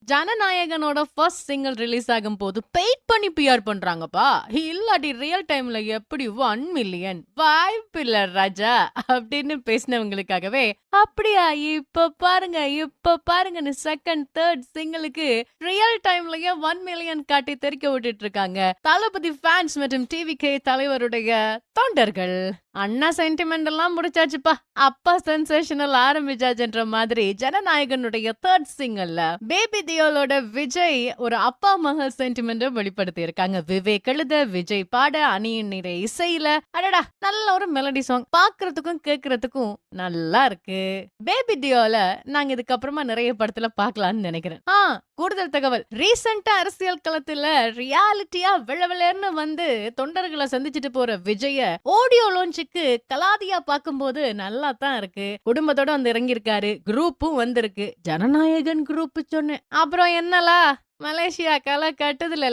ஜனநாயகனோட first single release ஆகும் போது paid பண்ணி பிஆர் பண்றாங்கப்பா. இல்லாட்டி ரியல் டைம்ல எப்படி 1 மில்லியன் வாய்ப்பில்ல ராஜா அப்படின்னு பேசினவங்களுக்காகவே அப்படியா இப்ப பாருங்கன்னு செகண்ட் தேர்ட் சிங்கிளுக்கு ரியல் டைம்லயே 1 மில்லியன் காட்டி தெரிக்க விட்டுட்டு இருக்காங்க தளபதி ஃபேன்ஸ் மற்றும் டிவிகே தலைவருடைய தொண்டர்கள். அண்ணா சென்டிமெண்ட் எல்லாம் முடிச்சாச்சுப்பா, அப்பா சென்சேஷனல் ஆரம்பிச்சாச்சுன்ற மாதிரி ஜனநாயகனுடைய தேர்ட் சிங்கல்ல பேபி தியோலோட விஜய் ஒரு அப்பா மகள் சென்டிமெண்ட் வெளிப்படுத்தி இருக்காங்க. விவேக் எழுத, விஜய் பாட, அணியின் நிறை இசையில அடடா நல்ல ஒரு மெலடி சாங், பாக்குறதுக்கும் கேக்குறதுக்கும் நல்லா இருக்கு. பேபி தியோல நாங்க இதுக்கப்புறமா நிறைய படத்துல பாக்கலாம்னு நினைக்கிறேன். கூடுதல் தகவல், ரீசெண்டா அரசியல் களத்துல ரியாலிட்டியா வெள்ளவெளர்னு வந்து தொண்டர்களை சந்திச்சுட்டு போற விஜய ஆடியோ லான்ச்சுக்கு கலாதியா பாக்கும்போது நல்லா தான் இருக்கு. குடும்பத்தோட வந்து இறங்கியிருக்காரு, குரூப்பும் வந்திருக்கு, ஜனநாயகன் குரூப் சொன்னேன். அப்புறம் என்னலா மலேசியா கலை கட்டுதுல